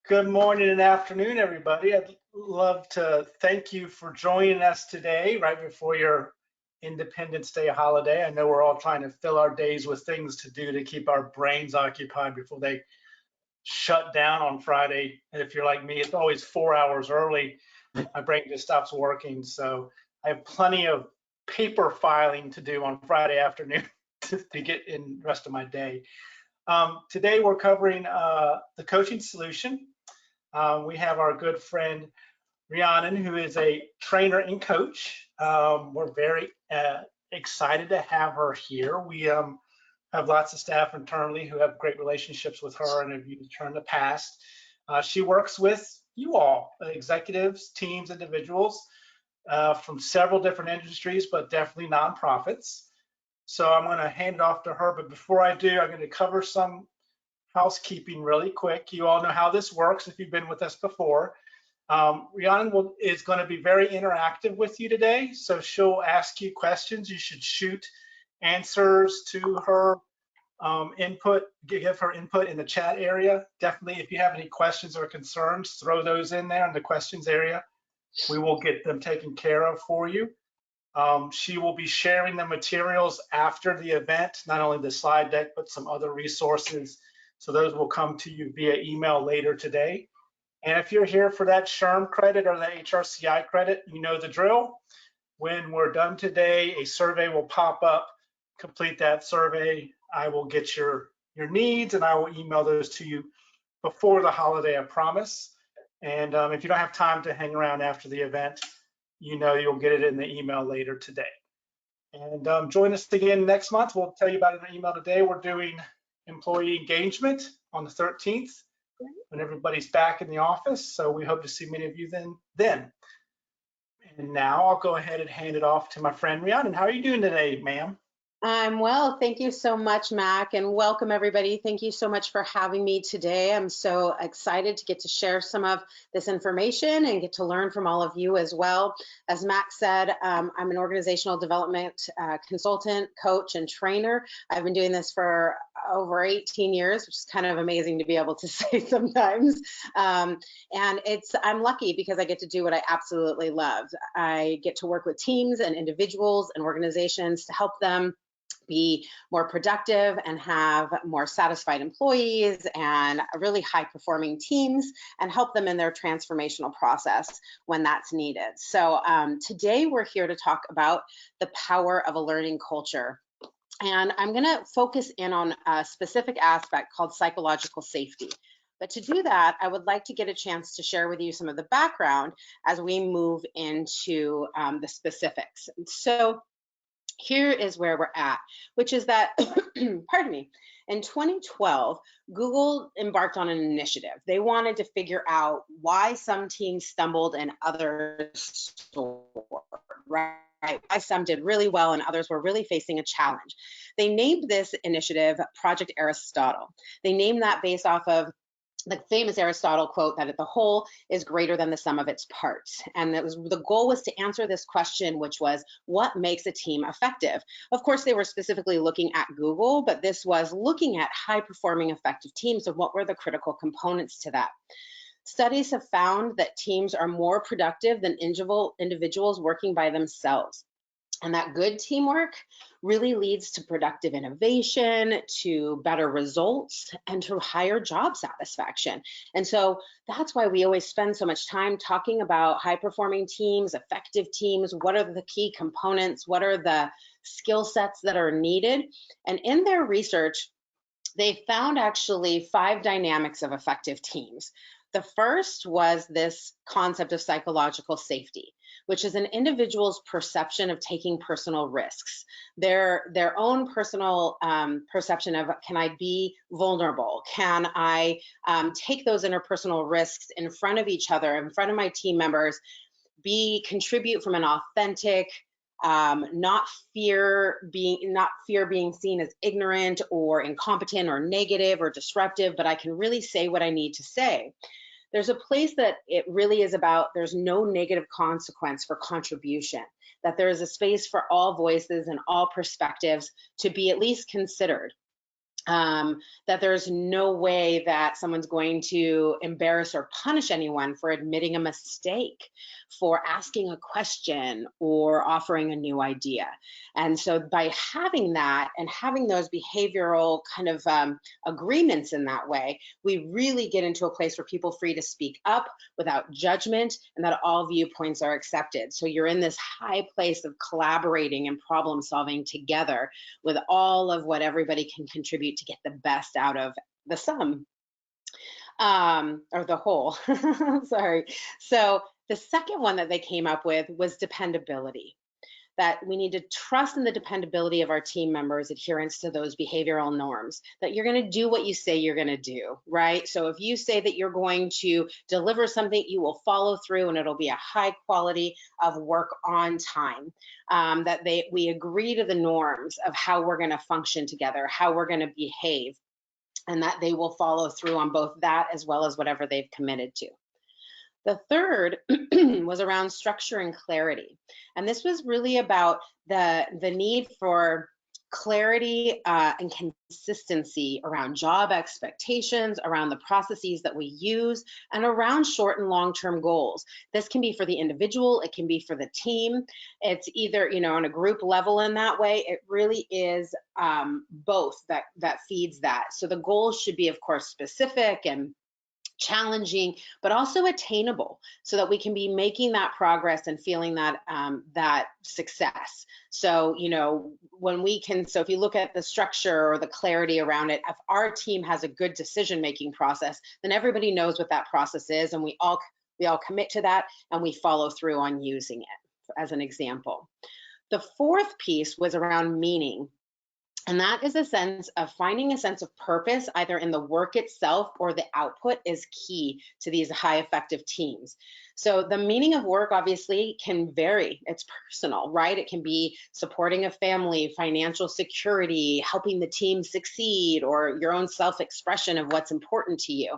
Good morning and afternoon, everybody. I'd love to thank you for joining us today, right before your Independence Day holiday. I know we're all trying to fill our days with things to do to keep our brains occupied before they shut down on Friday. And if you're like me, it's always 4 hours early. My brain just stops working. So I have plenty of paper filing to do on Friday afternoon to get in the rest of my day. Today we're covering the coaching solution. We have our good friend Rhiannon, who is a trainer and coach. We're very excited to have her here. We have lots of staff internally who have great relationships with her and have used her in the past. She works with you all, executives, teams, individuals from several different industries, but definitely nonprofits. So I'm going to hand it off to her. But before I do, I'm going to cover some housekeeping really quick. You all know how this works if you've been with us before. Rhiannon is going to be very interactive with you today. So she'll ask you questions. You should shoot answers to her input, give her input in the chat area. Definitely, if you have any questions or concerns, throw those in there in the questions area. We will get them taken care of for you. She will be sharing the materials after the event, not only the slide deck, but some other resources. So those will come to you via email later today. And if you're here for that SHRM credit or that HRCI credit, you know the drill. When we're done today, a survey will pop up. Complete that survey. I will get your needs and I will email those to you before the holiday, I promise. And if you don't have time to hang around after the event, you know you'll get it in the email later today. And join us again next month. We'll tell you about it in the email today. We're doing employee engagement on the 13th when everybody's back in the office. So we hope to see many of you then. And now I'll go ahead and hand it off to my friend Rhiannon. How are you doing today, ma'am? I'm well. Thank you so much, Mac, and welcome everybody. Thank you so much for having me today. I'm so excited to get to share some of this information and get to learn from all of you as well. As Mac said, I'm an organizational development consultant, coach, and trainer. I've been doing this for over 18 years, which is kind of amazing to be able to say sometimes. And I'm lucky because I get to do what I absolutely love. I get to work with teams and individuals and organizations to help them be more productive and have more satisfied employees and really high performing teams and help them in their transformational process when that's needed. So today we're here to talk about the power of a learning culture. And I'm going to focus in on a specific aspect called psychological safety. But to do that, I would like to get a chance to share with you some of the background as we move into the specifics. So here is where we're at, which is that, pardon me, in 2012, Google embarked on an initiative. They wanted to figure out why some teams stumbled and others soared, right? Why some did really well and others were really facing a challenge. They named this initiative Project Aristotle. They named that based off of the famous Aristotle quote that the whole is greater than the sum of its parts. And the goal was to answer this question, which was, what makes a team effective? Of course, they were specifically looking at Google, but this was looking at high-performing effective teams and what were the critical components to that. Studies have found that teams are more productive than individuals working by themselves. And that good teamwork really leads to productive innovation, to better results, and to higher job satisfaction. And so that's why we always spend so much time talking about high-performing teams, effective teams, what are the key components, what are the skill sets that are needed. And in their research, they found actually 5 dynamics of effective teams. The first was this concept of psychological safety, which is an individual's perception of taking personal risks, their own personal perception of, can I be vulnerable? Can I take those interpersonal risks in front of each other, in front of my team members, contribute from an authentic, not fear being seen as ignorant or incompetent or negative or disruptive, but I can really say what I need to say. There's a place that it really is about, there's no negative consequence for contribution, that there is a space for all voices and all perspectives to be at least considered. that there's no way that someone's going to embarrass or punish anyone for admitting a mistake, for asking a question, or offering a new idea. And so by having that and having those behavioral kind of agreements in that way, we really get into a place where people are free to speak up without judgment, and that all viewpoints are accepted. So you're in this high place of collaborating and problem solving together with all of what everybody can contribute to get the best out of the sum, or the whole. Sorry. So the second one that they came up with was dependability, that we need to trust in the dependability of our team members' adherence to those behavioral norms, that you're going to do what you say you're going to do, right? So if you say that you're going to deliver something, you will follow through, and it'll be a high quality of work on time. That we agree to the norms of how we're going to function together, how we're going to behave, and that they will follow through on both that as well as whatever they've committed to. The third was around structure and clarity. And this was really about the need for clarity and consistency around job expectations, around the processes that we use, and around short and long-term goals. This can be for the individual, it can be for the team. It's either, on a group level in that way. It really is both that feeds that. So the goals should be, of course, specific and challenging, but also attainable, so that we can be making that progress and feeling that that success. So, when we can, so if you look at the structure or the clarity around it, if our team has a good decision-making process, then everybody knows what that process is, and we all commit to that, and we follow through on using it, as an example. The fourth piece was around meaning. And that is a sense of finding a sense of purpose, either in the work itself or the output, is key to these high effective teams. So the meaning of work obviously can vary. It's personal, right? It can be supporting a family, financial security, helping the team succeed, or your own self-expression of what's important to you.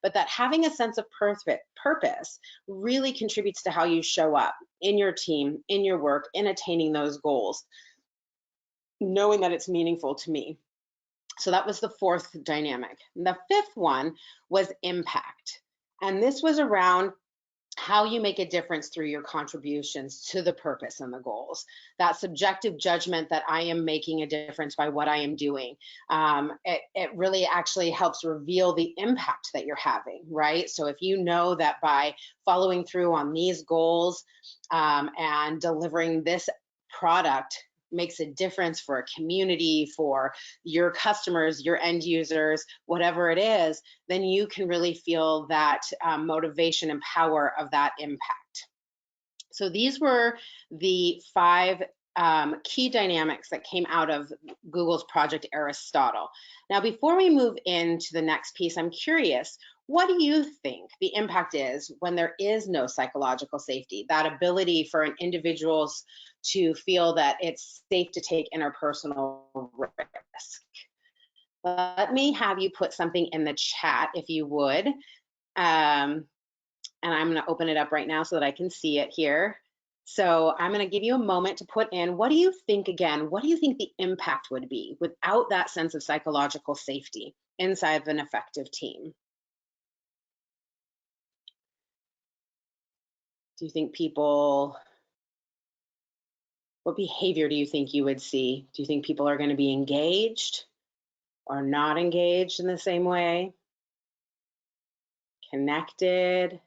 But that having a sense of purpose really contributes to how you show up in your team, in your work, in attaining those goals, knowing that it's meaningful to me. So that was the fourth dynamic. The fifth one was impact. And this was around how you make a difference through your contributions to the purpose and the goals. That subjective judgment that I am making a difference by what I am doing. It really actually helps reveal the impact that you're having, right? So if you know that by following through on these goals and delivering this product makes a difference for a community, for your customers, your end users, whatever it is, then you can really feel that motivation and power of that impact. So these were the 5 key dynamics that came out of Google's Project Aristotle. Now, before we move into the next piece, I'm curious, what do you think the impact is when there is no psychological safety, that ability for an individuals to feel that it's safe to take interpersonal risk? Let me have you put something in the chat if you would. And I'm going to open it up right now so that I can see it here. So I'm going to give you a moment to put in, what do you think, again, what do you think the impact would be without that sense of psychological safety inside of an effective team? Do you think people, what behavior do you think you would see? Do you think people are going to be engaged or not engaged in the same way? Connected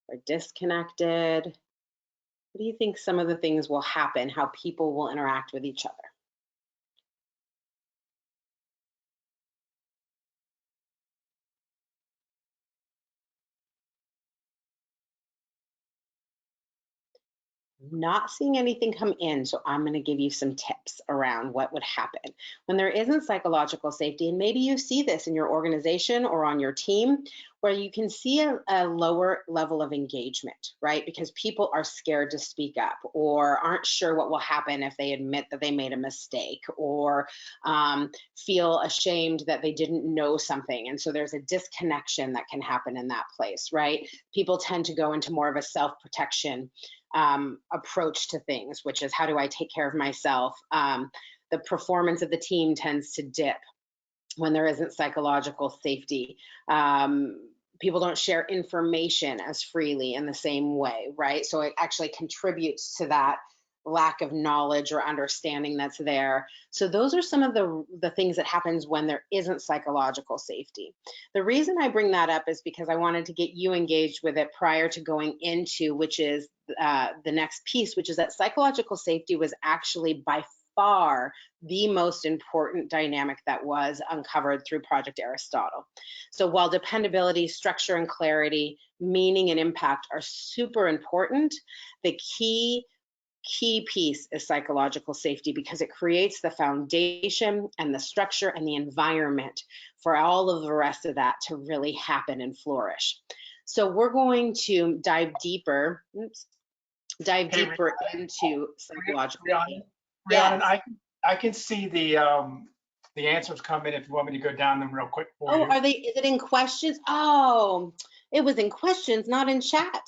or disconnected? What do you think some of the things will happen, how people will interact with each other? Not seeing anything come in, so I'm going to give you some tips around what would happen when there isn't psychological safety. And maybe you see this in your organization or on your team, where you can see a lower level of engagement, right? Because people are scared to speak up, or aren't sure what will happen if they admit that they made a mistake, or feel ashamed that they didn't know something. And so there's a disconnection that can happen in that place, right? People tend to go into more of a self-protection approach to things, which is, how do I take care of myself? The performance of the team tends to dip. when there isn't psychological safety. People don't share information as freely in the same way, right? So it actually contributes to that lack of knowledge or understanding that's there. So those are some of the things that happens when there isn't psychological safety. The reason I bring that up is because I wanted to get you engaged with it prior to going into, which is the next piece, which is that psychological safety was actually by far the most important dynamic that was uncovered through Project Aristotle. So while dependability, structure and clarity, meaning and impact are super important, the key piece is psychological safety, because it creates the foundation and the structure and the environment for all of the rest of that to really happen and flourish. So we're going to dive deeper, Hey, into psychological. Rhiannon, Yes. I can see the answers come in if you want me to go down them real quick for Oh, you. is it in questions? Oh, it was in questions, not in chat.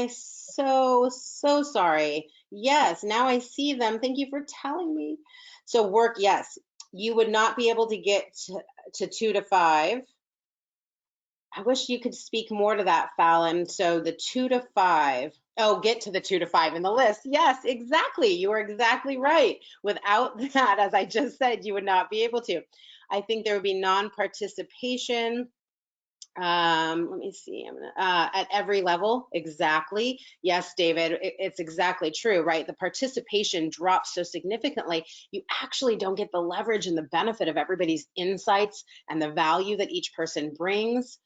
So sorry. Yes, now I see them. Thank you for telling me. So yes, you would not be able to get to 2 to 5. I wish you could speak more to that, Fallon. So the 2 to 5. Oh, get to the 2 to 5 in the list. Yes, exactly. You are exactly right. Without that, as I just said, you would not be able to. I think there would be non-participation. Let me see. At every level. Exactly. Yes, David, it's exactly true, right? The participation drops so significantly. You actually don't get the leverage and the benefit of everybody's insights and the value that each person brings.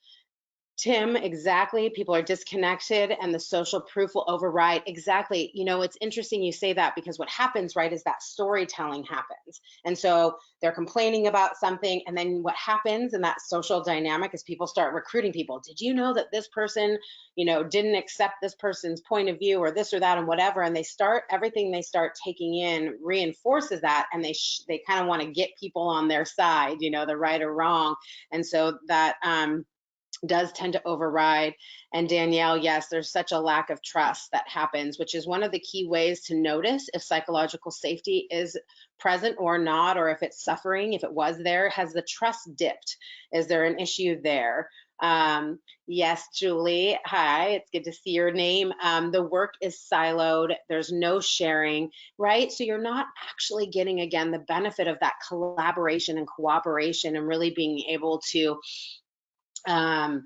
Tim, exactly. People are disconnected and the social proof will override. Exactly. You know, it's interesting you say that, because what happens, right, is that storytelling happens. And so they're complaining about something. And then what happens in that social dynamic is people start recruiting people. Did you know that this person, didn't accept this person's point of view or this or that and whatever? And everything they start taking in reinforces that. And they kind of want to get people on their side, the right or wrong. And so that, does tend to override. And Danielle, yes, there's such a lack of trust that happens, which is one of the key ways to notice if psychological safety is present or not, or if it's suffering. If it was there, has the trust dipped? Is there an issue there? Yes, Julie, hi, it's good to see your name. The work is siloed, there's no sharing, right? So you're not actually getting, again, the benefit of that collaboration and cooperation and really being able to um,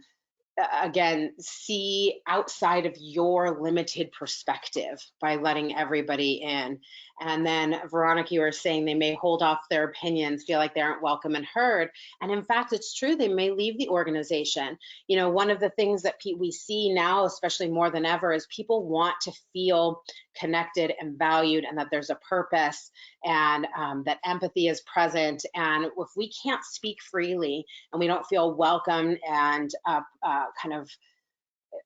again, see outside of your limited perspective by letting everybody in. And then Veronica, you were saying they may hold off their opinions, feel like they aren't welcome and heard. And in fact, it's true, they may leave the organization. One of the things that we see now, especially more than ever, is people want to feel connected and valued, and that there's a purpose, and that empathy is present. And if we can't speak freely and we don't feel welcome and kind of,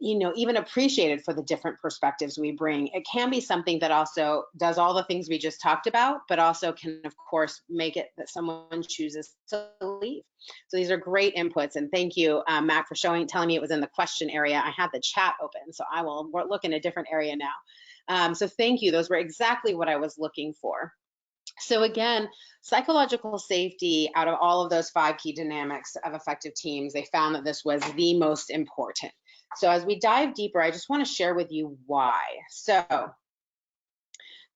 even appreciated for the different perspectives we bring, it can be something that also does all the things we just talked about, but also can, of course, make it that someone chooses to leave. So these are great inputs. And thank you, Mac, for telling me it was in the question area. I had the chat open, so I will look in a different area now. So thank you. Those were exactly what I was looking for. So again, psychological safety, out of all of those 5 key dynamics of effective teams, they found that this was the most important. So as we dive deeper, I just want to share with you why. So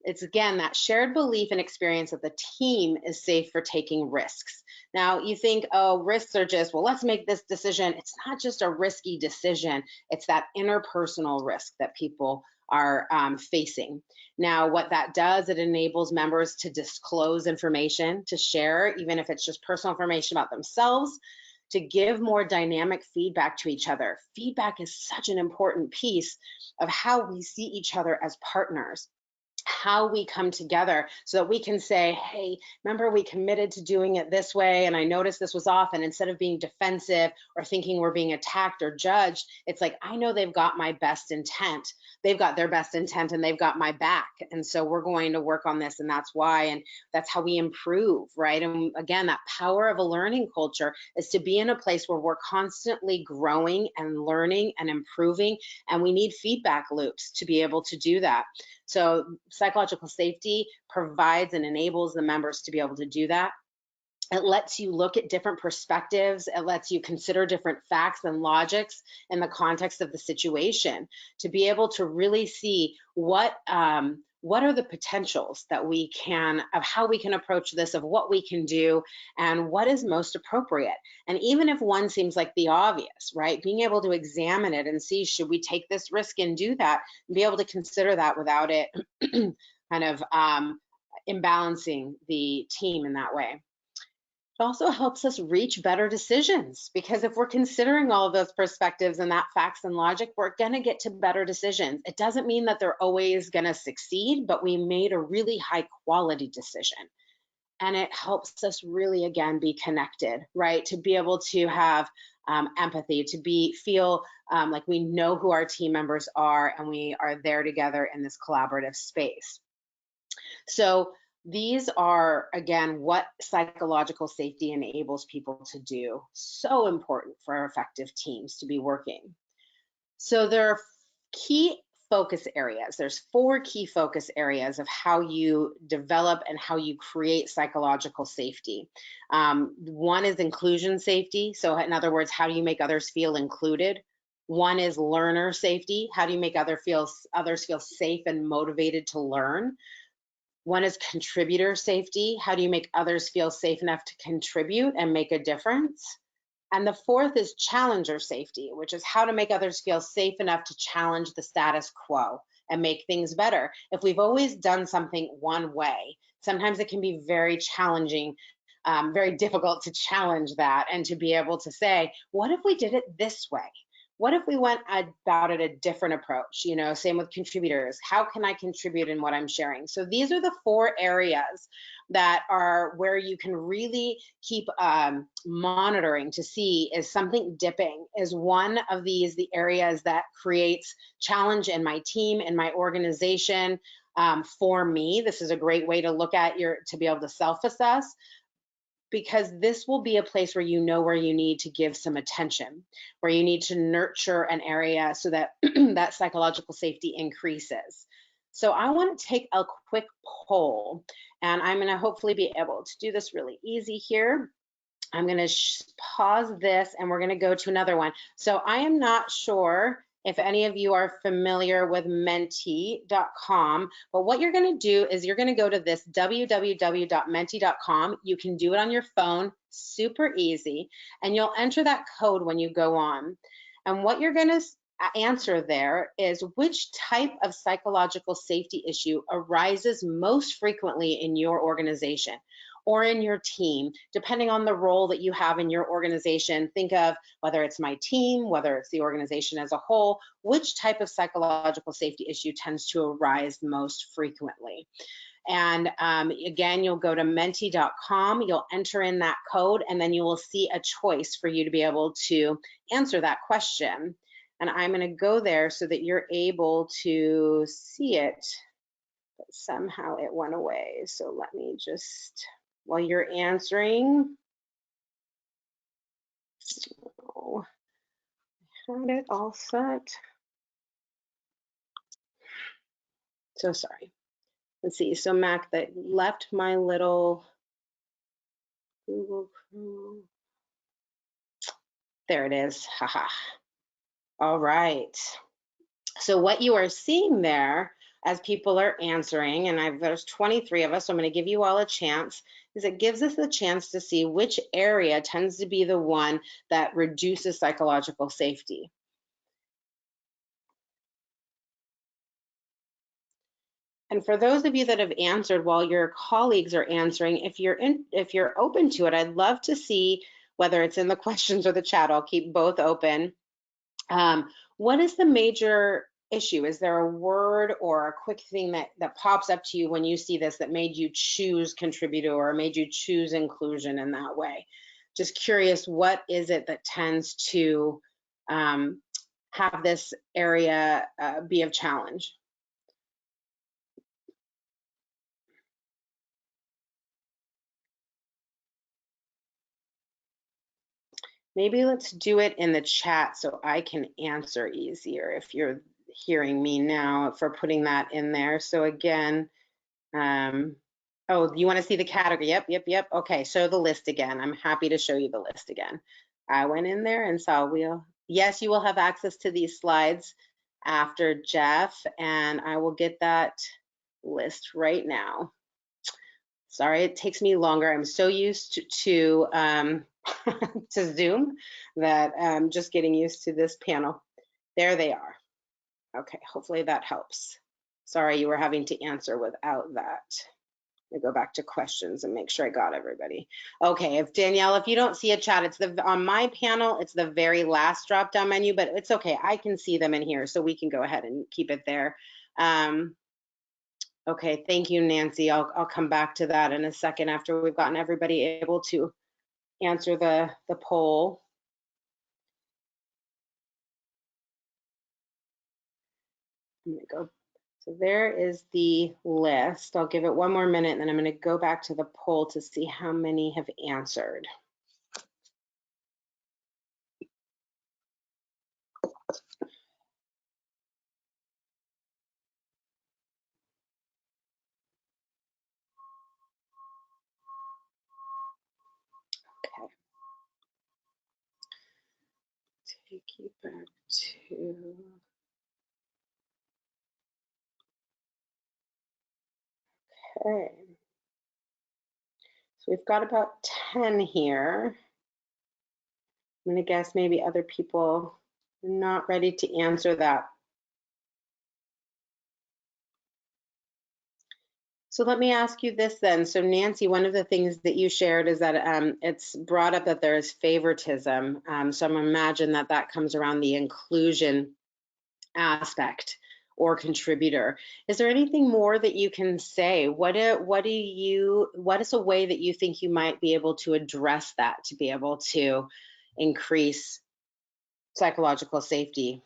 it's, again, that shared belief and experience that the team is safe for taking risks. Now you think, oh, risks are just, well, let's make this decision. It's not just a risky decision. It's that interpersonal risk that people are facing. Now, what that does, it enables members to disclose information, to share, even if it's just personal information about themselves, to give more dynamic feedback to each other. Feedback is such an important piece of how we see each other as partners, how we come together, so that we can say, hey, remember we committed to doing it this way, and I noticed this was off. And instead of being defensive or thinking we're being attacked or judged, it's like, I know they've got my best intent. They've got their best intent and they've got my back. And so we're going to work on this, and that's why. And that's how we improve, right? And again, that power of a learning culture is to be in a place where we're constantly growing and learning and improving. And we need feedback loops to be able to do that. So psychological safety provides and enables the members to be able to do that. It lets you look at different perspectives. It lets you consider different facts and logics in the context of the situation to be able to really see what are the potentials that we can, of how we can approach this, of what we can do, and what is most appropriate. And even if one seems like the obvious, right, being able to examine it and see, should we take this risk and do that, and be able to consider that without it kind of imbalancing the team in that way. It also helps us reach better decisions, because if we're considering all of those perspectives and that facts and logic, we're going to get to better decisions. It doesn't mean that they're always going to succeed, but we made a really high quality decision. And it helps us really, again, be connected, right? To be able to have empathy, to feel like we know who our team members are and we are there together in this collaborative space. So these are, again, what psychological safety enables people to do. So important for effective teams to be working. So there are key focus areas. There's 4 key focus areas of how you develop and how you create psychological safety. One is inclusion safety. So in other words, how do you make others feel included? One is learner safety. How do you make others feel safe and motivated to learn? One is contributor safety. How do you make others feel safe enough to contribute and make a difference? And the 4th is challenger safety, which is how to make others feel safe enough to challenge the status quo and make things better. If we've always done something one way, sometimes it can be very challenging, very difficult to challenge that and to be able to say, what if we did it this way? What if we went about it a different approach? You know, same with contributors. How can I contribute in what I'm sharing? So these are the 4 areas that are where you can really keep monitoring to see, is something dipping? Is one of these the areas that creates challenge in my team, in my organization? For me, this is a great way to look at to be able to self-assess, because this will be a place where you know where you need to give some attention, where you need to nurture an area so that that psychological safety increases. So I want to take a quick poll, and I'm going to hopefully be able to do this really easy here. I'm going to pause this and we're going to go to another one. So I am not sure if any of you are familiar with menteecom, but what you're going to do is you're going to go to this www.mentee.com. You can do it on your phone, super easy, and you'll enter that code when you go on. And what you're going to answer there is, which type of psychological safety issue arises most frequently in your organization or in your team, depending on the role that you have in your organization. Think of whether it's my team, whether it's the organization as a whole, which type of psychological safety issue tends to arise most frequently. And again, you'll go to mentee.com, you'll enter in that code, and then you will see a choice for you to be able to answer that question. And I'm going to go there so that you're able to see it, but somehow it went away. So let me just, while you're answering, oh, I had it all set. So sorry. Let's see. So Mac, that left my little Google Chrome. There it is. Haha. All right. So what you are seeing there as people are answering, and there's 23 of us, so I'm going to give you all a chance, is it gives us the chance to see which area tends to be the one that reduces psychological safety. And for those of you that have answered while your colleagues are answering, if you're open to it, I'd love to see whether it's in the questions or the chat. I'll keep both open. What is the major issue? Is there a word or a quick thing that pops up to you when you see this that made you choose contributor or made you choose inclusion in that way? Just curious, what is it that tends to have this area be of challenge? Maybe let's do it in the chat so I can answer easier if you're hearing me now for putting that in there. So again, Oh, you want to see the category? Yep. Okay, show the list again. I'm happy to show you the list again. I went in there and saw yes, you will have access to these slides after Jeff, and I will get that list right now. Sorry, it takes me longer. I'm so used to to Zoom that I'm just getting used to this panel. There they are. Okay, hopefully that helps. Sorry you were having to answer without that. Let me go back to questions and make sure I got everybody. Okay, if Danielle, if you don't see a chat, it's on my panel, it's the very last drop-down menu, but it's okay. I can see them in here, so we can go ahead and keep it there. Okay, thank you, Nancy. I'll come back to that in a second after we've gotten everybody able to answer the poll. I'm gonna go. So there is the list. I'll give it one more minute, and then I'm going to go back to the poll to see how many have answered. Okay. Take you back to. Okay. So we've got about 10 here. I'm going to guess maybe other people are not ready to answer that. So let me ask you this then. So Nancy, one of the things that you shared is that it's brought up that there is favoritism. So I'm imagine that that comes around the inclusion aspect or contributor. Is there anything more that you can say? What is a way that you think you might be able to address that to be able to increase psychological safety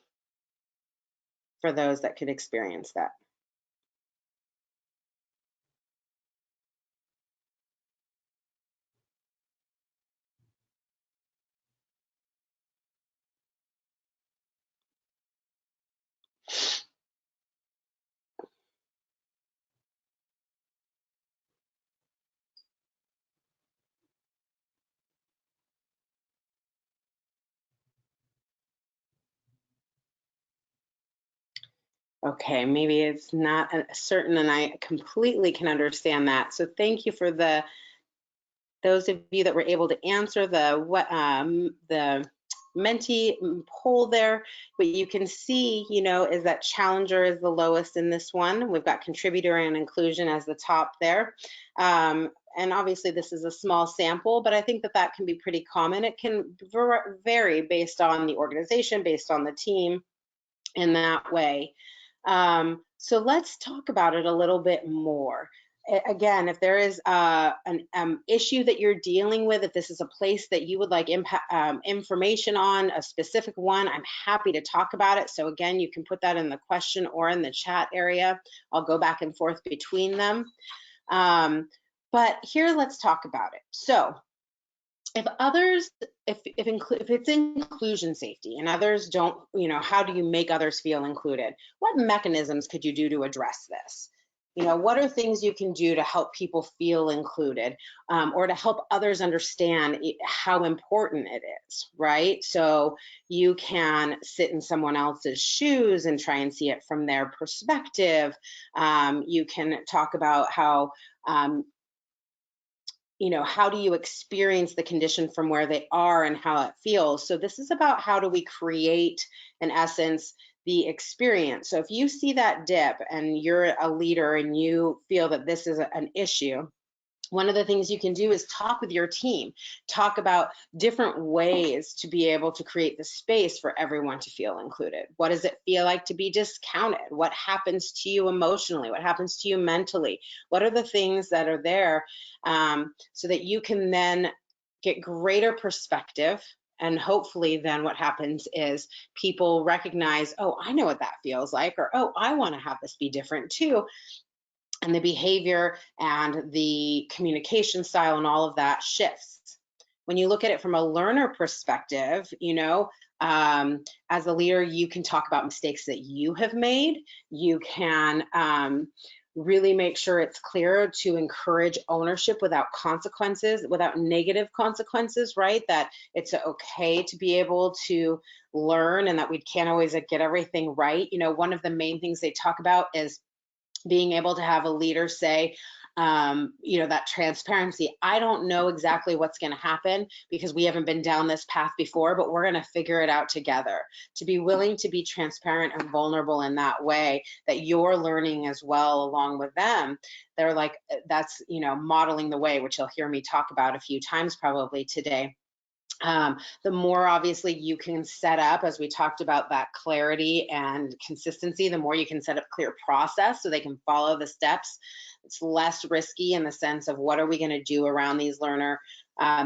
for those that could experience that? Okay, maybe it's not certain, and I completely can understand that. So thank you for those of you that were able to answer the Menti poll there. What you can see, is that challenger is the lowest in this one. We've got contributor and inclusion as the top there. And obviously this is a small sample, but I think that that can be pretty common. It can vary based on the organization, based on the team in that way. So let's talk about it a little bit more. Again, if there is an issue that you're dealing with, if this is a place that you would like information on, a specific one, I'm happy to talk about it. So again, you can put that in the question or in the chat area. I'll go back and forth between them. But here, let's talk about it. So if it's inclusion safety and others don't, how do you make others feel included? What mechanisms could you do to address this? What are things you can do to help people feel included, or to help others understand how important it is, right? So you can sit in someone else's shoes and try and see it from their perspective. You can talk about how how do you experience the condition from where they are and how it feels? So this is about how do we create, in essence, the experience. So if you see that dip and you're a leader and you feel that this is an issue, one of the things you can do is talk with your team, talk about different ways to be able to create the space for everyone to feel included. What does it feel like to be discounted? What happens to you emotionally? What happens to you mentally? What are the things that are there, so that you can then get greater perspective? And hopefully then what happens is people recognize, oh, I know what that feels like, or, oh, I want to have this be different too. And the behavior and the communication style and all of that shifts. When you look at it from a learner perspective, as a leader, you can talk about mistakes that you have made. You can really make sure it's clear to encourage ownership without consequences, without negative consequences, right? That it's okay to be able to learn and that we can't always get everything right. You know, one of the main things they talk about is being able to have a leader say, you know, that transparency. I don't know exactly what's going to happen because we haven't been down this path before, but we're going to figure it out together. To be willing to be transparent and vulnerable in that way, that you're learning as well along with them. They're like, that's, you know, modeling the way, which you'll hear me talk about a few times probably today. The more obviously you can set up, as we talked about, that clarity and consistency, the more you can set up clear process so they can follow the steps. It's less risky in the sense of what are we going to do around these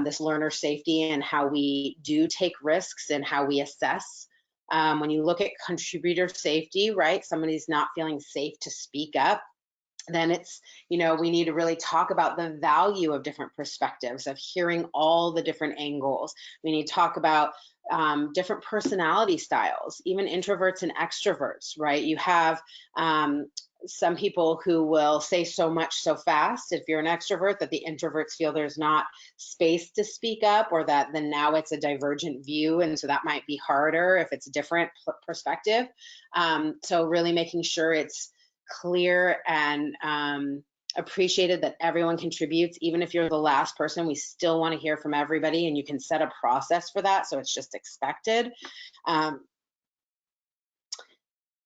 this learner safety and how we do take risks and how we assess. When you look at contributor safety, right? Somebody's not feeling safe to speak up, then it's, you know, we need to really talk about the value of different perspectives, of hearing all the different angles. We need to talk about different personality styles, even introverts and extroverts, right? You have some people who will say so much so fast, if you're an extrovert, that the introverts feel there's not space to speak up, or that then now it's a divergent view. And so that might be harder if it's a different perspective. So really making sure it's clear and appreciated that everyone contributes. Even if you're the last person, we still want to hear from everybody, and you can set a process for that so it's just expected.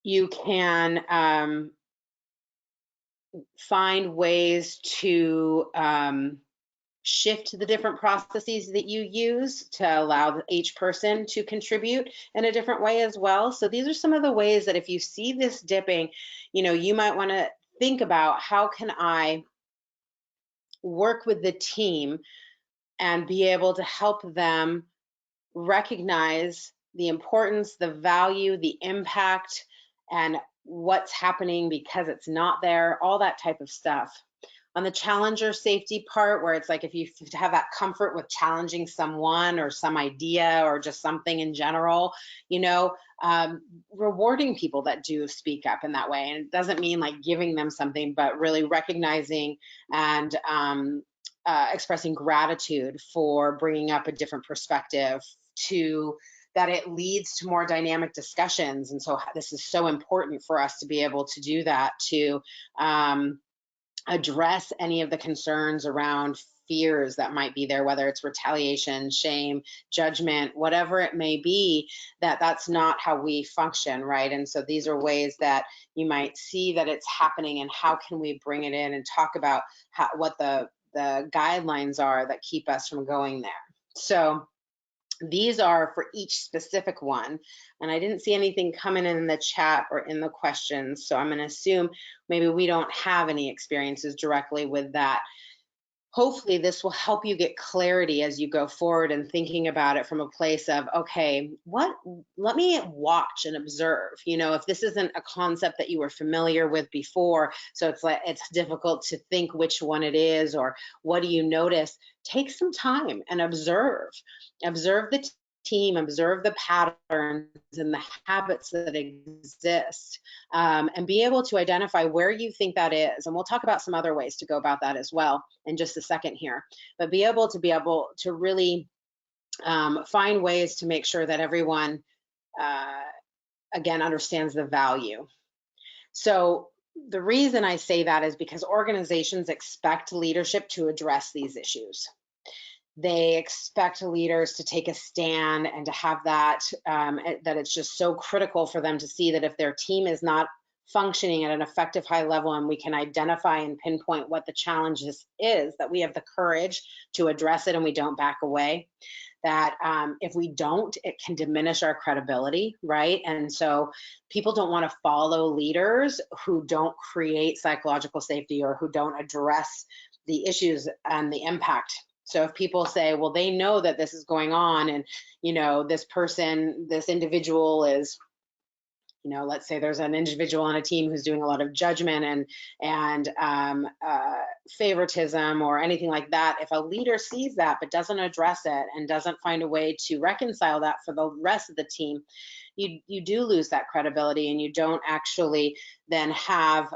You can find ways to shift the different processes that you use to allow each person to contribute in a different way as well. So these are some of the ways that if you see this dipping, you know, you might want to think about, how can I work with the team and be able to help them recognize the importance, the value, the impact, and what's happening because it's not there, all that type of stuff. On the challenger safety part, where it's like if you have that comfort with challenging someone or some idea or just something in general, you know, rewarding people that do speak up in that way. And it doesn't mean like giving them something, but really recognizing and expressing gratitude for bringing up a different perspective, to that it leads to more dynamic discussions. And so this is so important for us to be able to do that, to address any of the concerns around fears that might be there, whether it's retaliation, shame, judgment, whatever it may be, that's not how we function, right? And so these are ways that you might see that it's happening, and how can we bring it in and talk about what the guidelines are that keep us from going there. So these are for each specific one, and I didn't see anything coming in the chat or in the questions, so I'm going to assume maybe we don't have any experiences directly with that. Hopefully this will help you get clarity as you go forward and thinking about it from a place of, okay, let me watch and observe. You know, if this isn't a concept that you were familiar with before, so it's like it's difficult to think which one it is or what do you notice, take some time and observe the team, observe the patterns and the habits that exist, and be able to identify where you think that is. And we'll talk about some other ways to go about that as well in just a second here, but be able to really find ways to make sure that everyone, again, understands the value. So the reason I say that is because organizations expect leadership to address these issues. They expect leaders to take a stand and to have that it's just so critical for them to see that if their team is not functioning at an effective high level, and we can identify and pinpoint what the challenge is, that we have the courage to address it and we don't back away. That if we don't, it can diminish our credibility, right? And so people don't want to follow leaders who don't create psychological safety or who don't address the issues and the impact. So if people say, well, they know that this is going on, and, you know, this individual is let's say there's an individual on a team who's doing a lot of judgment and favoritism or anything like that. If a leader sees that but doesn't address it and doesn't find a way to reconcile that for the rest of the team, you do lose that credibility, and you don't actually then have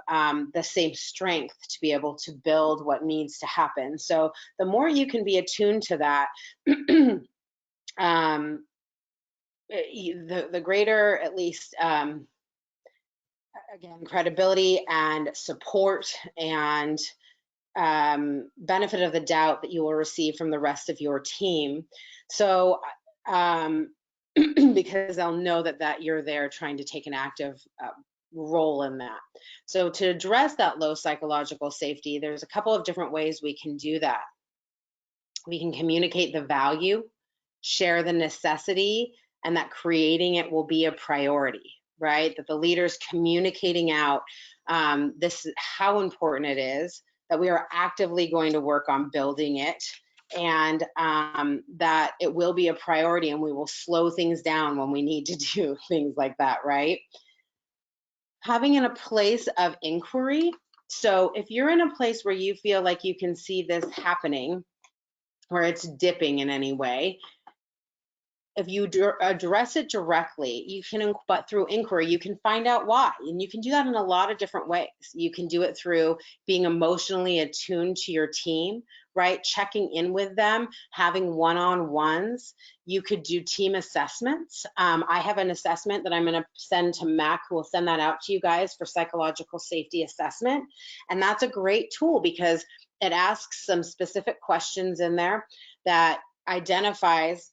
the same strength to be able to build what needs to happen. So the more you can be attuned to that, the greater, at least, again, credibility and support and benefit of the doubt that you will receive from the rest of your team. So because they'll know that you're there trying to take an active role in that. So to address that low psychological safety, there's a couple of different ways we can do that. We can communicate the value, share the necessity, and that creating it will be a priority, right? That the leader's communicating out this how important it is, that we are actively going to work on building it, and that it will be a priority, and we will slow things down when we need to do things like that, right? Having in a place of inquiry. So if you're in a place where you feel like you can see this happening, where it's dipping in any way, if you address it directly, you can, but through inquiry, you can find out why. And you can do that in a lot of different ways. You can do it through being emotionally attuned to your team, right? Checking in with them, having one-on-ones. You could do team assessments. I have an assessment that I'm going to send to Mac, who will send that out to you guys for psychological safety assessment. And that's a great tool because it asks some specific questions in there that identifies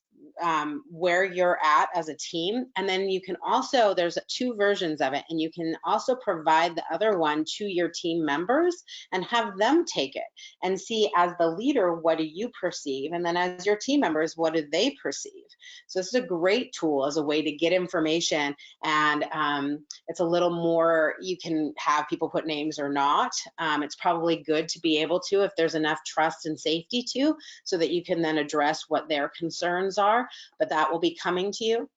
where you're at as a team. And then you can also, there's two versions of it, and you can also provide the other one to your team members and have them take it and see, as the leader, what do you perceive? And then as your team members, what do they perceive? So this is a great tool as a way to get information, and it's a little more, you can have people put names or not. It's probably good to be able to, if there's enough trust and safety to, so that you can then address what their concerns are, but that will be coming to you.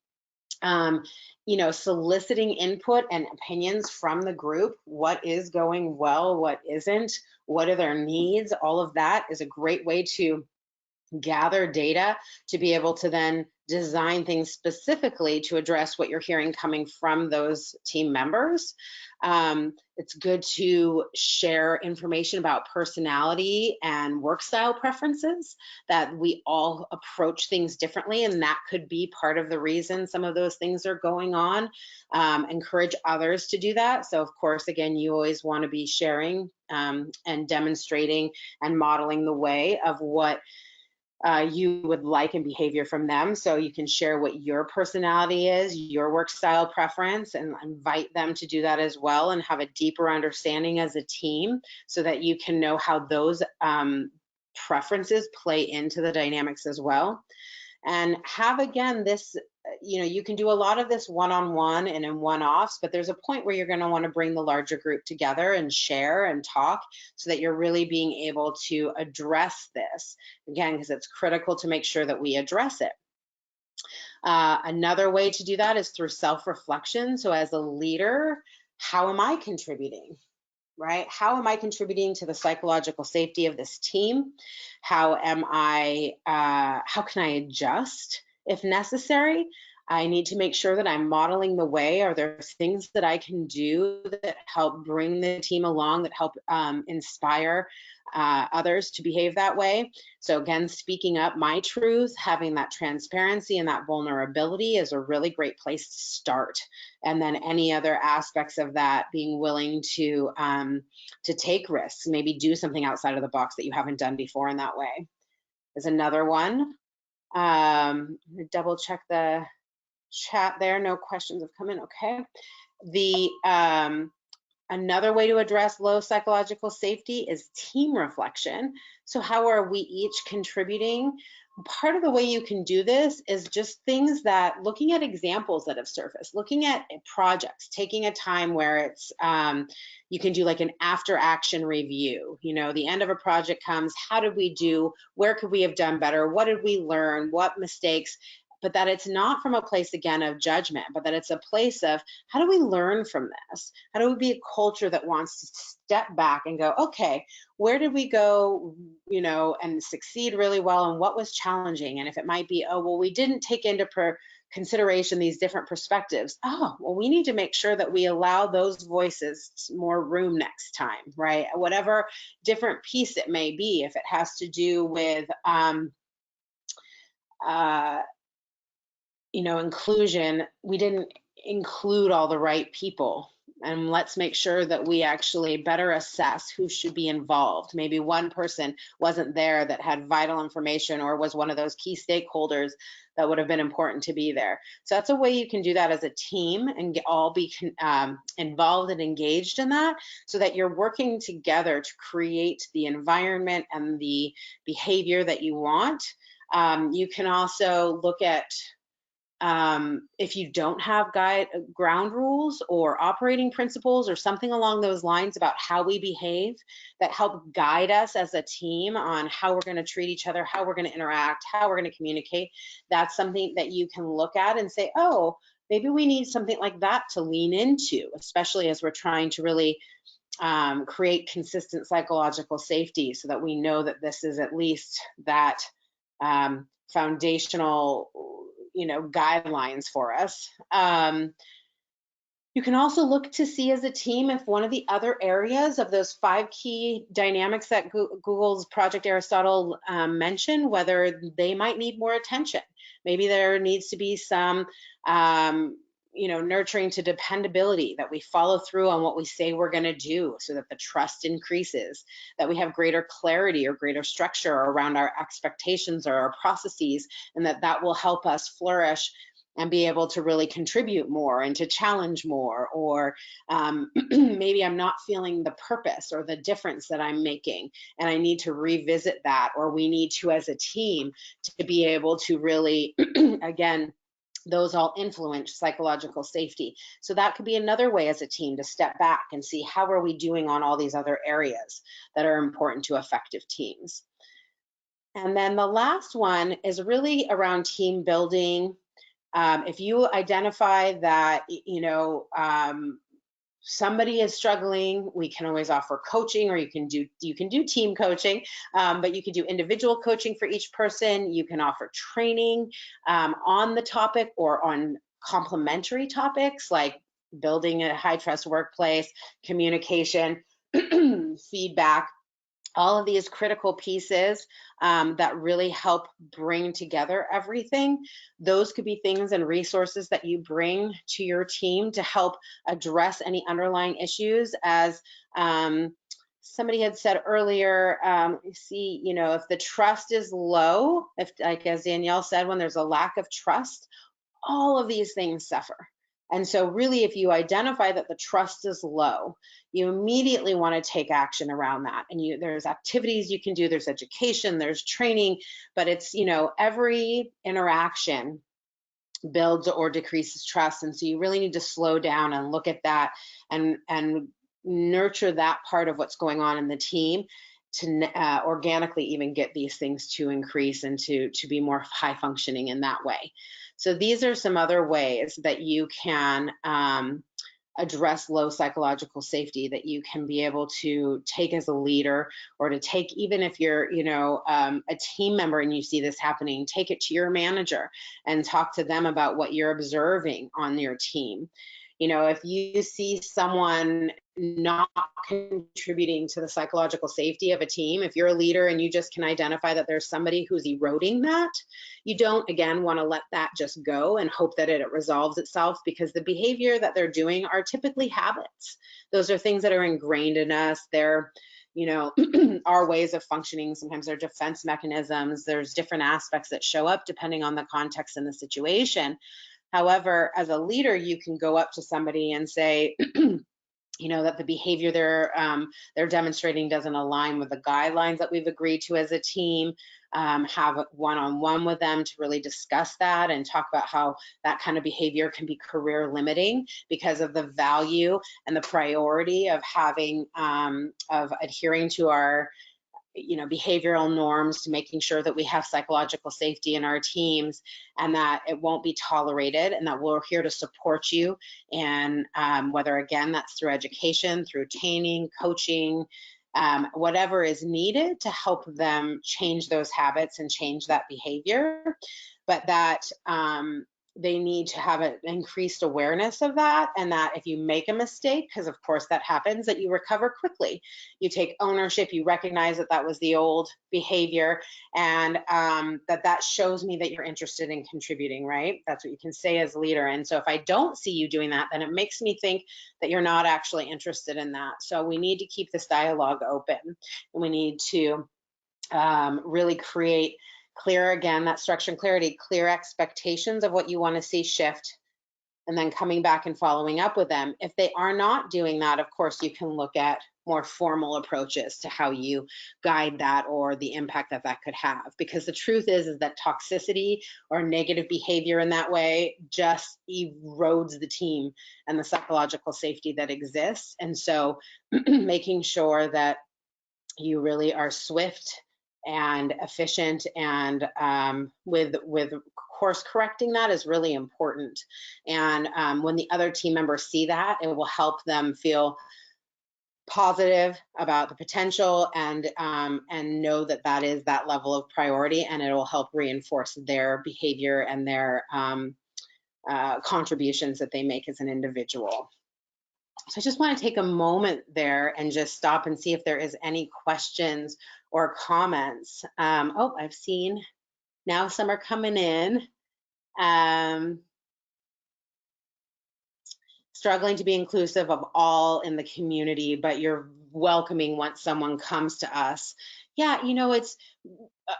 Soliciting input and opinions from the group. What is going well? What isn't? What are their needs? All of that is a great way to gather data to be able to then design things specifically to address what you're hearing coming from those team members. It's good to share information about personality and work style preferences, that we all approach things differently, and that could be part of the reason some of those things are going on. Encourage others to do that. So of course, again, you always want to be sharing and demonstrating and modeling the way of what you would like in behavior from them. So you can share what your personality is, your work style preference, and invite them to do that as well, and have a deeper understanding as a team so that you can know how those preferences play into the dynamics as well. And have, again, this, you can do a lot of this one-on-one and in one-offs, but there's a point where you're going to want to bring the larger group together and share and talk so that you're really being able to address this, again, because it's critical to make sure that we address it. Another way to do that is through self-reflection. So as a leader, how am I contributing? Right? How am I contributing to the psychological safety of this team? How can I adjust if necessary? I need to make sure that I'm modeling the way. Are there things that I can do that help bring the team along, that help inspire others to behave that way? So again, speaking up my truth, having that transparency and that vulnerability is a really great place to start. And then any other aspects of that, being willing to take risks, maybe do something outside of the box that you haven't done before in that way, is another one. Double check the chat there. No questions have come in. Okay. Another way to address low psychological safety is team reflection. So how are we each contributing? Part of the way you can do this is just things that, looking at examples that have surfaced, looking at projects, taking a time where it's, you can do like an after action review. The end of a project comes, how did we do? Where could we have done better? What did we learn? What mistakes? but that it's not from a place, again, of judgment, but that it's a place of, how do we learn from this? How do we be a culture that wants to step back and go, okay, where did we go, and succeed really well, and what was challenging? And if it might be, oh, well, we didn't take into consideration these different perspectives. Oh, well, we need to make sure that we allow those voices more room next time, right? Whatever different piece it may be, if it has to do with, inclusion, we didn't include all the right people. And let's make sure that we actually better assess who should be involved. Maybe one person wasn't there that had vital information or was one of those key stakeholders that would have been important to be there. So that's a way you can do that as a team and all be involved and engaged in that, so that you're working together to create the environment and the behavior that you want. You can also look at, if you don't have ground rules or operating principles or something along those lines about how we behave that help guide us as a team on how we're going to treat each other, how we're going to interact, how we're going to communicate, that's something that you can look at and say, oh, maybe we need something like that to lean into, especially as we're trying to really create consistent psychological safety, so that we know that this is at least that foundational guidelines for us. You can also look to see as a team if one of the other areas of those 5 key dynamics that Google's Project Aristotle mentioned, whether they might need more attention. Maybe there needs to be some nurturing to dependability, that we follow through on what we say we're going to do, so that the trust increases, that we have greater clarity or greater structure around our expectations or our processes, and that will help us flourish and be able to really contribute more and to challenge more. Or maybe I'm not feeling the purpose or the difference that I'm making, and I need to revisit that, or we need to, as a team, to be able to really, again, those all influence psychological safety. So that could be another way as a team to step back and see, how are we doing on all these other areas that are important to effective teams. And then the last one is really around team building. If you identify that, somebody is struggling, we can always offer coaching, or you can do team coaching, but you can do individual coaching for each person. You can offer training on the topic or on complementary topics like building a high trust workplace, communication, feedback, all of these critical pieces that really help bring together everything. Those could be things and resources that you bring to your team to help address any underlying issues. As somebody had said earlier, if the trust is low, if, like as Danielle said, when there's a lack of trust, all of these things suffer. And so really, if you identify that the trust is low, you immediately want to take action around that. And there's activities you can do, there's education, there's training, but it's, every interaction builds or decreases trust. And so you really need to slow down and look at that and nurture that part of what's going on in the team to organically even get these things to increase and to be more high functioning in that way. So these are some other ways that you can address low psychological safety, that you can be able to take as a leader, or to take, even if you're, a team member and you see this happening, take it to your manager and talk to them about what you're observing on your team. If you see someone not contributing to the psychological safety of a team, if you're a leader and you just can identify that there's somebody who's eroding that, you don't, again, want to let that just go and hope that it resolves itself, because the behavior that they're doing are typically habits. Those are things that are ingrained in us. They're, our ways of functioning. Sometimes they're defense mechanisms. There's different aspects that show up depending on the context and the situation. However, as a leader, you can go up to somebody and say, that the behavior they're demonstrating doesn't align with the guidelines that we've agreed to as a team. Have a one-on-one with them to really discuss that and talk about how that kind of behavior can be career limiting because of the value and the priority of having, of adhering to our behavioral norms to making sure that we have psychological safety in our teams and that it won't be tolerated and that we're here to support you. And whether, again, that's through education, through training, coaching, whatever is needed to help them change those habits and change that behavior, but that they need to have an increased awareness of that, and that if you make a mistake, because of course that happens, that you recover quickly. You take ownership, you recognize that that was the old behavior, and that shows me that you're interested in contributing, right? That's what you can say as a leader. And so if I don't see you doing that, then it makes me think that you're not actually interested in that. So we need to keep this dialogue open, and we need to really create clear, again, that structure and clarity, clear expectations of what you want to see shift, and then coming back and following up with them. If they are not doing that, of course, you can look at more formal approaches to how you guide that or the impact that that could have. Because the truth is that toxicity or negative behavior in that way just erodes the team and the psychological safety that exists. And so making sure that you really are swift and efficient, and with course correcting that is really important. And when the other team members see that, it will help them feel positive about the potential, and know that that is that level of priority, and it will help reinforce their behavior and their contributions that they make as an individual. So I just want to take a moment there and just stop and see if there is any questions or comments. Oh, I've seen now some are coming in. Struggling to be inclusive of all in the community, but you're welcoming once someone comes to us. Yeah, it's,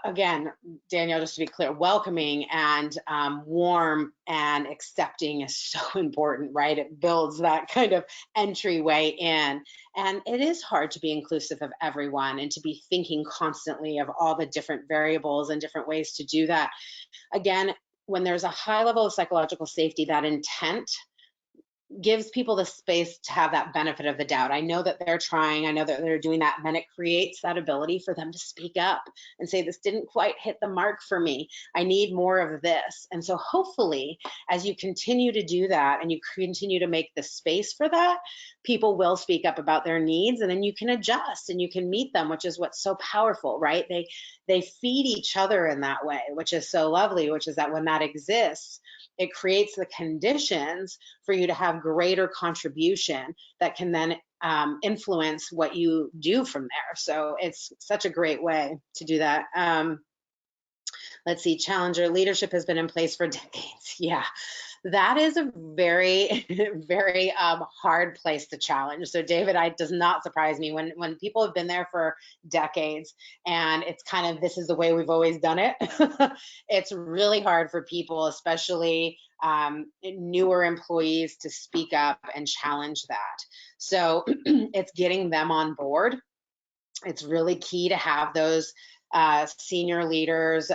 again, Danielle, just to be clear, welcoming and warm and accepting is so important, right? It builds that kind of entryway in. And it is hard to be inclusive of everyone and to be thinking constantly of all the different variables and different ways to do that. Again, when there's a high level of psychological safety, that intent gives people the space to have that benefit of the doubt. I know that they're trying, I know that they're doing that, and then it creates that ability for them to speak up and say, this didn't quite hit the mark for me. I need more of this. And so hopefully, as you continue to do that and you continue to make the space for that, people will speak up about their needs, and then you can adjust and you can meet them, which is what's so powerful, right? They feed each other in that way, which is so lovely, which is that when that exists, it creates the conditions for you to have greater contribution that can then influence what you do from there. So it's such a great way to do that. Let's see, Challenger, leadership has been in place for decades. Yeah, that is a very, very hard place to challenge. So David, it does not surprise me when people have been there for decades and it's kind of, this is the way we've always done it. It's really hard for people, especially newer employees, to speak up and challenge that. So it's getting them on board. It's really key to have those senior leaders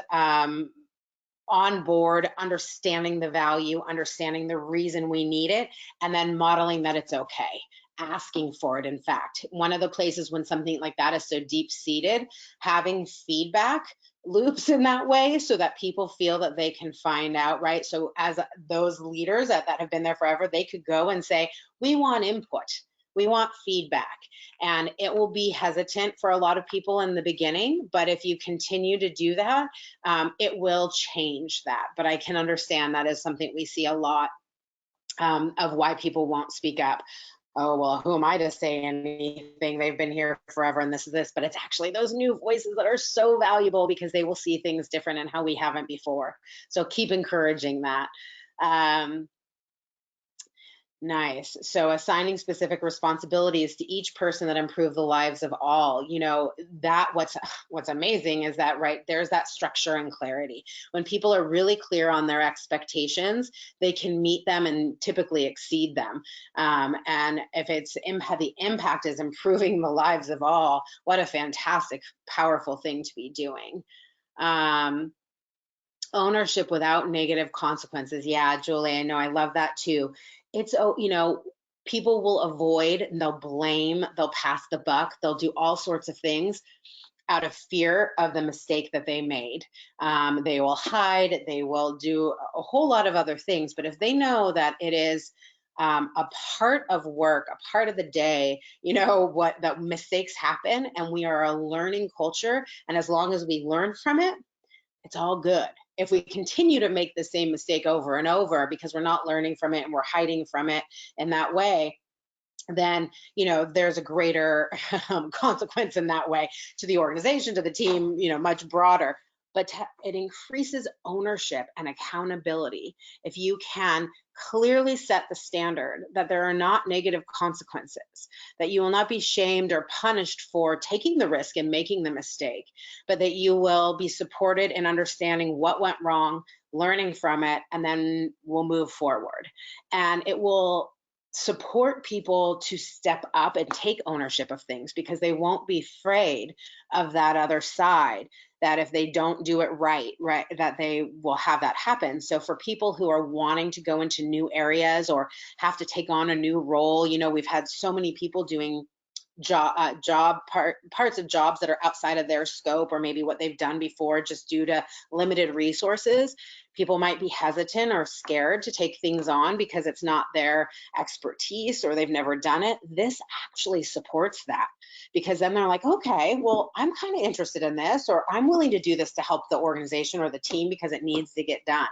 on board, understanding the value, understanding the reason we need it, and then modeling that it's okay, asking for it. In fact, one of the places when something like that is so deep-seated, having feedback loops in that way so that people feel that they can find out, right? So as those leaders that have been there forever, they could go and say, we want input. We want feedback. And it will be hesitant for a lot of people in the beginning, but if you continue to do that, it will change that. But I can understand that is something we see a lot of why people won't speak up. Oh, well, who am I to say anything? They've been here forever and this is this, but it's actually those new voices that are so valuable because they will see things different and how we haven't before. So keep encouraging that. Nice. So assigning specific responsibilities to each person that improve the lives of all. That what's amazing is that, right, there's that structure and clarity. When people are really clear on their expectations, they can meet them and typically exceed them. And if the impact is improving the lives of all, what a fantastic, powerful thing to be doing. Ownership without negative consequences. Yeah, Julie, I know, I love that too. It's, people will avoid, they'll blame, they'll pass the buck, they'll do all sorts of things. out of fear of the mistake that they made. They will hide, they will do a whole lot of other things. But if they know that it is a part of work, a part of the day, what that mistakes happen and we are a learning culture. And as long as we learn from it, it's all good. If we continue to make the same mistake over and over because we're not learning from it and we're hiding from it in that way, then there's a greater consequence in that way to the organization, to the team, much broader. But it increases ownership and accountability if you can clearly set the standard that there are not negative consequences, that you will not be shamed or punished for taking the risk and making the mistake, but that you will be supported in understanding what went wrong, learning from it, and then we'll move forward. And it will support people to step up and take ownership of things because they won't be afraid of that other side, that if they don't do it right, that they will have that happen. So for people who are wanting to go into new areas or have to take on a new role, we've had so many people doing parts of jobs that are outside of their scope, or maybe what they've done before just due to limited resources. People might be hesitant or scared to take things on because it's not their expertise or they've never done it. This actually supports that, because then they're like, okay, well, I'm kind of interested in this, or I'm willing to do this to help the organization or the team because it needs to get done.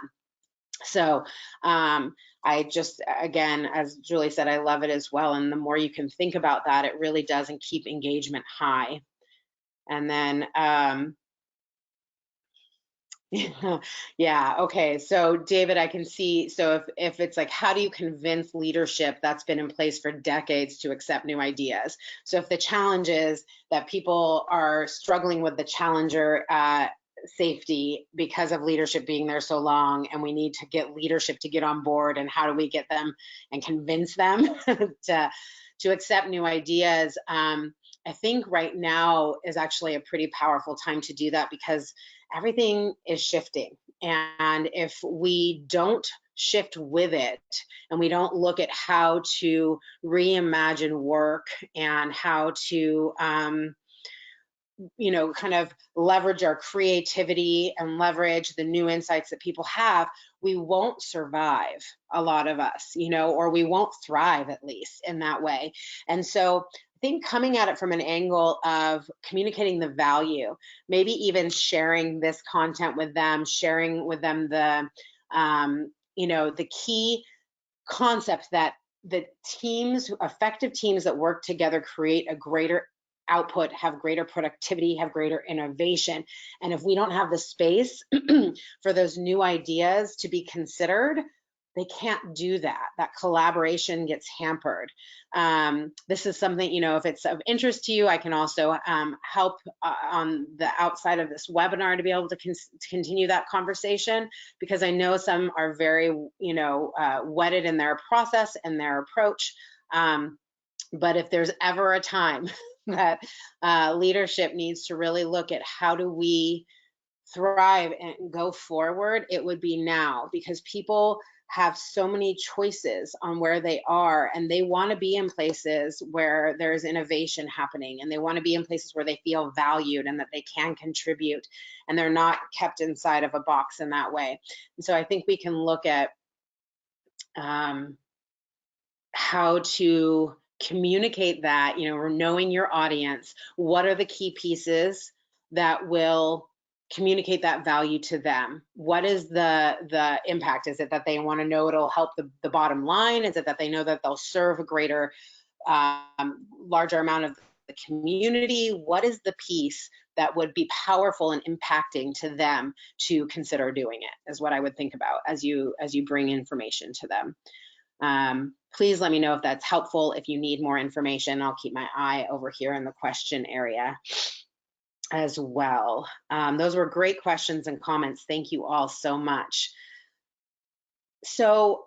So I just, again, as Julie said, I love it as well. And the more you can think about that, it really does and keep engagement high. And then, yeah, okay. So David, I can see, so if it's like, how do you convince leadership that's been in place for decades to accept new ideas? So if the challenge is that people are struggling with the challenger safety because of leadership being there so long, and we need to get leadership to get on board, and how do we get them and convince them to accept new ideas? I think right now is actually a pretty powerful time to do that, because everything is shifting, and if we don't shift with it and we don't look at how to reimagine work and how to kind of leverage our creativity and leverage the new insights that people have, we won't survive, a lot of us, or we won't thrive, at least in that way. And so I think coming at it from an angle of communicating the value, maybe even sharing this content with them, sharing with them the key concept that the teams, effective teams that work together, create a greater output, have greater productivity, have greater innovation. And if we don't have the space for those new ideas to be considered, they can't do that. That collaboration gets hampered. This is something, if it's of interest to you, I can also help on the outside of this webinar to be able to continue that conversation, because I know some are very, wedded in their process and their approach. But if there's ever a time that leadership needs to really look at how do we thrive and go forward, it would be now, because people have so many choices on where they are, and they want to be in places where there's innovation happening, and they want to be in places where they feel valued and that they can contribute, and they're not kept inside of a box in that way. And so I think we can look at how to communicate that, knowing your audience, what are the key pieces that will communicate that value to them? What is the impact? Is it that they want to know it'll help the bottom line? Is it that they know that they'll serve a greater, larger amount of the community? What is the piece that would be powerful and impacting to them to consider doing it, is what I would think about as you bring information to them. Please let me know if that's helpful. If you need more information, I'll keep my eye over here in the question area as well. Those were great questions and comments. Thank you all so much. So,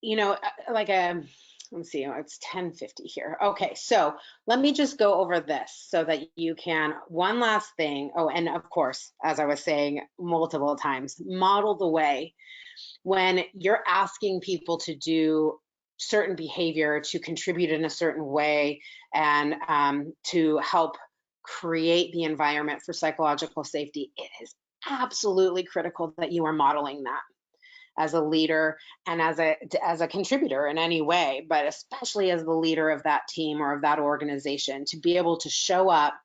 let's see, it's 10:50 here. Okay, so let me just go over this so that you can, one last thing. Oh, and of course, as I was saying multiple times, model the way. When you're asking people to do certain behavior, to contribute in a certain way, and to help create the environment for psychological safety, it is absolutely critical that you are modeling that as a leader and as a contributor in any way, but especially as the leader of that team or of that organization, to be able to show up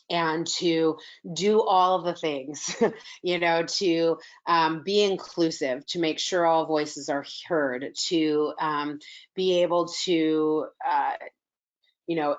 and to do all of the things, to be inclusive, to make sure all voices are heard, to be able to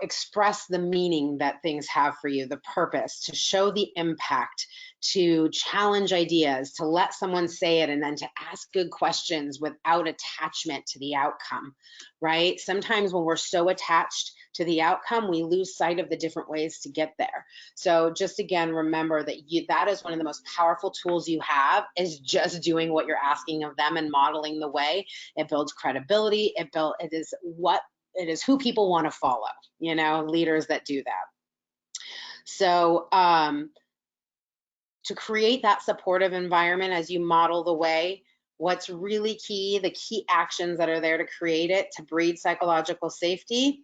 express the meaning that things have for you, the purpose, to show the impact, to challenge ideas, to let someone say it, and then to ask good questions without attachment to the outcome, right? Sometimes when we're so attached to the outcome, we lose sight of the different ways to get there. So just again, remember that that is one of the most powerful tools you have, is just doing what you're asking of them and modeling the way. It builds credibility. It is who people want to follow, leaders that do that. So to create that supportive environment as you model the way, what's really key, the key actions that are there to create it, to breed psychological safety,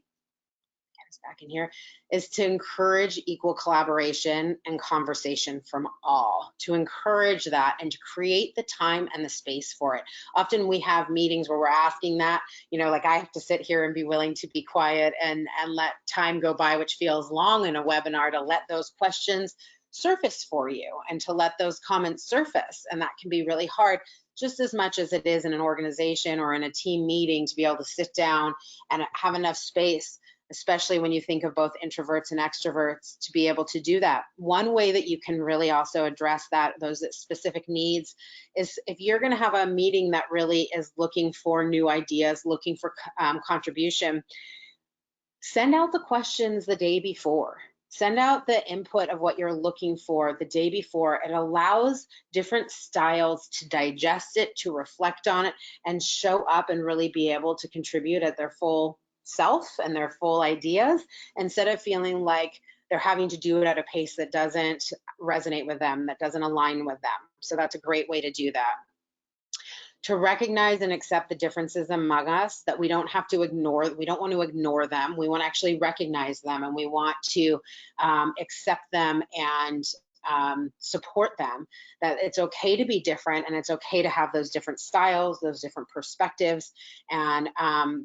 back in here, is to encourage equal collaboration and conversation from all, to encourage that and to create the time and the space for it. Often we have meetings where we're asking that, like I have to sit here and be willing to be quiet and let time go by, which feels long in a webinar, to let those questions surface for you and to let those comments surface. And that can be really hard, just as much as it is in an organization or in a team meeting, to be able to sit down and have enough space, especially when you think of both introverts and extroverts, to be able to do that. One way that you can really also address those specific needs, is if you're going to have a meeting that really is looking for new ideas, looking for contribution, send out the questions the day before. Send out the input of what you're looking for the day before. It allows different styles to digest it, to reflect on it, and show up and really be able to contribute at their full self and their full ideas, instead of feeling like they're having to do it at a pace that doesn't resonate with them, that doesn't align with them. So that's a great way to do that. To recognize and accept the differences among us, that we don't have to ignore, we don't want to ignore them. We want to actually recognize them, and we want to accept them and support them, that it's okay to be different, and it's okay to have those different styles, those different perspectives, and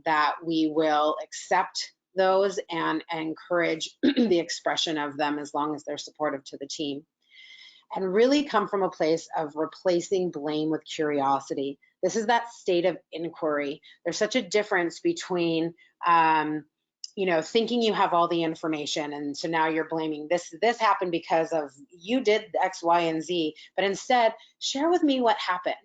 that we will accept those and encourage the expression of them as long as they're supportive to the team. And really come from a place of replacing blame with curiosity. This is that state of inquiry. There's such a difference between thinking you have all the information, and so now you're blaming this happened because of you did X, Y, and Z, but instead share with me what happened.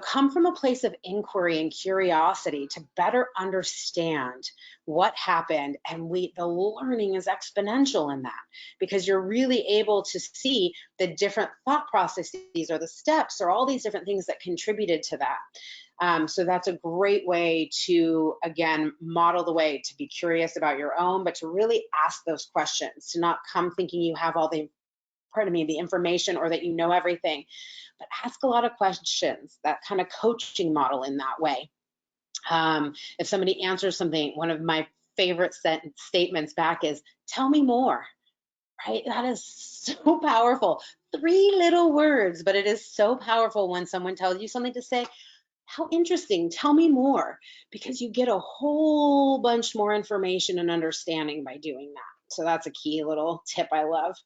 Come from a place of inquiry and curiosity to better understand what happened, and the learning is exponential in that, because you're really able to see the different thought processes or the steps or all these different things that contributed to that. So that's a great way to, again, model the way, to be curious about your own, but to really ask those questions, to not come thinking you have all the information or that you know everything, but ask a lot of questions, that kind of coaching model in that way. If somebody answers something, one of my favorite statements back is, tell me more, right? That is so powerful. 3 little words, but it is so powerful when someone tells you something, to say, how interesting, tell me more, because you get a whole bunch more information and understanding by doing that. So that's a key little tip I love.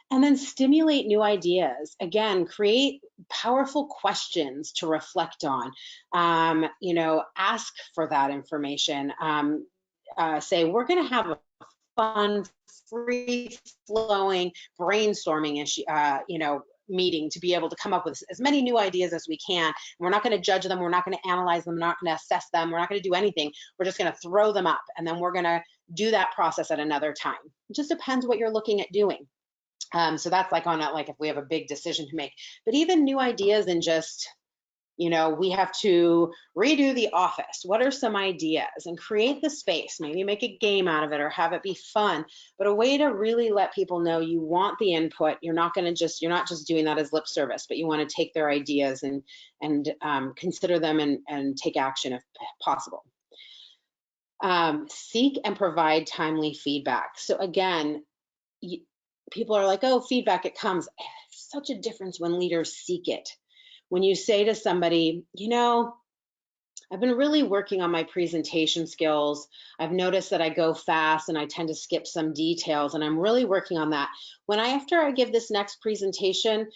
And then stimulate new ideas. Again, create powerful questions to reflect on. Ask for that information. Say, we're going to have a fun, free-flowing brainstorming issue, meeting, to be able to come up with as many new ideas as we can. We're not going to judge them. We're not going to analyze them. We're not going to assess them. We're not going to do anything. We're just going to throw them up, and then we're going to do that process at another time. It just depends what you're looking at doing. So that's like if we have a big decision to make, but even new ideas, and just, we have to redo the office. What are some ideas? And create the space, maybe make a game out of it or have it be fun, but a way to really let people know you want the input. You're not just doing that as lip service, but you want to take their ideas and consider them and take action if possible. Seek and provide timely feedback. So again, people are like, oh, feedback, it comes. There's such a difference when leaders seek it. When you say to somebody, I've been really working on my presentation skills. I've noticed that I go fast and I tend to skip some details, and I'm really working on that. After I give this next presentation,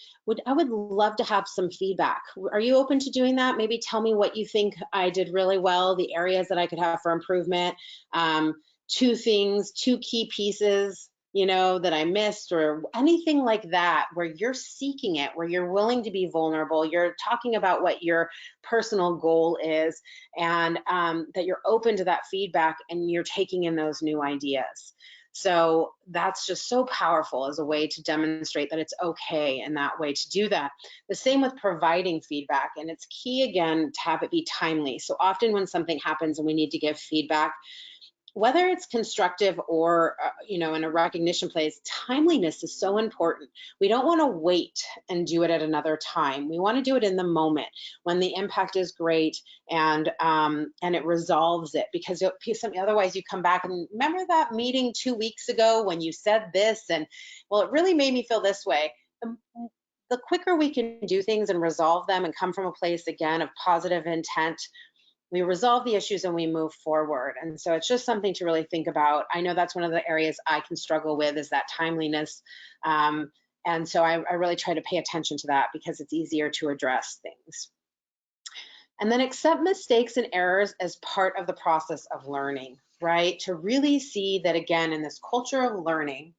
I would love to have some feedback. Are you open to doing that? Maybe tell me what you think I did really well, the areas that I could have for improvement, two key pieces, that I missed, or anything like that, where you're seeking it, where you're willing to be vulnerable, you're talking about what your personal goal is, and that you're open to that feedback and you're taking in those new ideas. So that's just so powerful as a way to demonstrate that it's okay in that way to do that. The same with providing feedback, and it's key again to have it be timely. So often when something happens and we need to give feedback, whether it's constructive or in a recognition place, timeliness is so important. We don't want to wait and do it at another time. We want to do it in the moment when the impact is great and it resolves it, because otherwise you come back and remember that meeting 2 weeks ago when you said this, and well, it really made me feel this way. The quicker we can do things and resolve them and come from a place again of positive intent, we resolve the issues and we move forward. And so it's just something to really think about. I know that's one of the areas I can struggle with, is that timeliness. And so I really try to pay attention to that, because it's easier to address things. And then accept mistakes and errors as part of the process of learning, right? To really see that, again, in this culture of learning,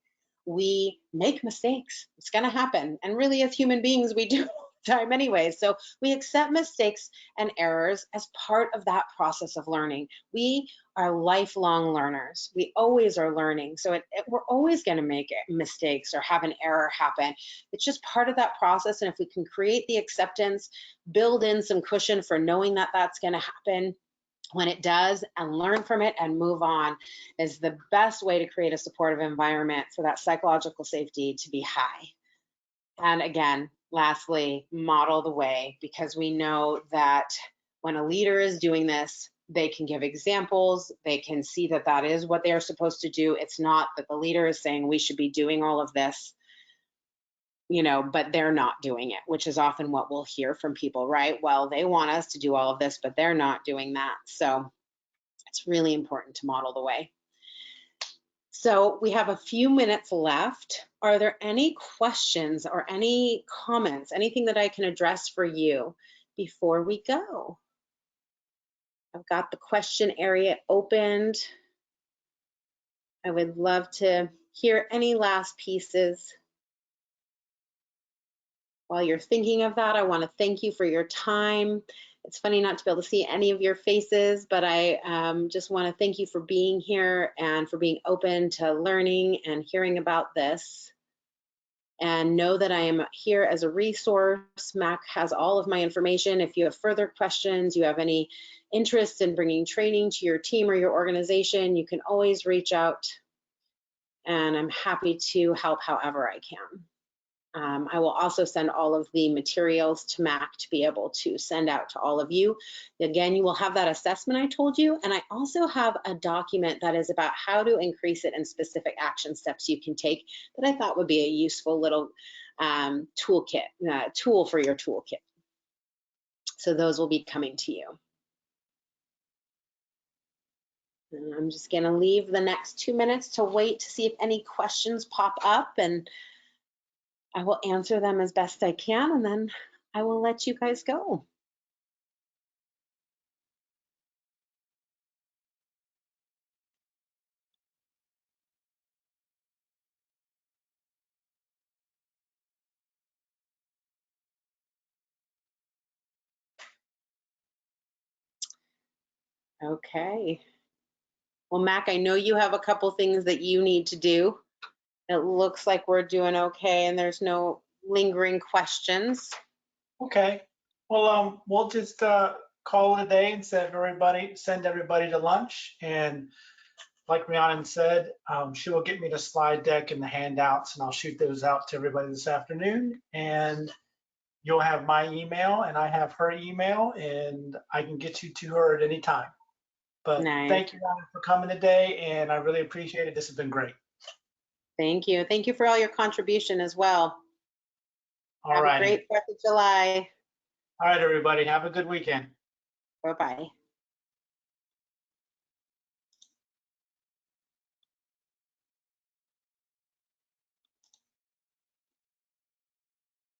we make mistakes. It's going to happen. And really, as human beings, we do time anyway. So we accept mistakes and errors as part of that process of learning. We are lifelong learners. We always are learning. So we're always going to make mistakes or have an error happen. It's just part of that process. And if we can create the acceptance, build in some cushion for knowing that that's going to happen when it does, and learn from it and move on, is the best way to create a supportive environment for that psychological safety to be high. And again, lastly, model the way, because we know that when a leader is doing this, they can give examples, they can see that that is what they're supposed to do. It's not that the leader is saying we should be doing all of this, but they're not doing it, which is often what we'll hear from people, right? Well, they want us to do all of this, but they're not doing that. So it's really important to model the way. So we have a few minutes left. Are there any questions or any comments, anything that I can address for you before we go? I've got the question area opened. I would love to hear any last pieces. While you're thinking of that, I want to thank you for your time. It's funny not to be able to see any of your faces, but I just want to thank you for being here and for being open to learning and hearing about this. And know that I am here as a resource. Mac has all of my information. If you have further questions, you have any interest in bringing training to your team or your organization, you can always reach out, and I'm happy to help however I can. I will also send all of the materials to Mac to be able to send out to all of you. Again, you will have that assessment I told you, and I also have a document that is about how to increase it and specific action steps you can take that I thought would be a useful little tool for your toolkit. So those will be coming to you. And I'm just going to leave the next 2 minutes to wait to see if any questions pop up, and I will answer them as best I can, and then I will let you guys go. Okay. Well, Mac, I know you have a couple things that you need to do. It looks like we're doing okay and there's no lingering questions. Okay. Well, we'll just call it a day and send everybody to lunch. And like Rhiannon said, she will get me the slide deck and the handouts, and I'll shoot those out to everybody this afternoon. And you'll have my email, and I have her email, and I can get you to her at any time. But Nice. thank you, Rhiannon, for coming today, and I really appreciate it. This has been great. Thank you. Thank you for all your contribution as well. All Have a righty. great 4th of July. All right, everybody. Have a good weekend. Bye-bye.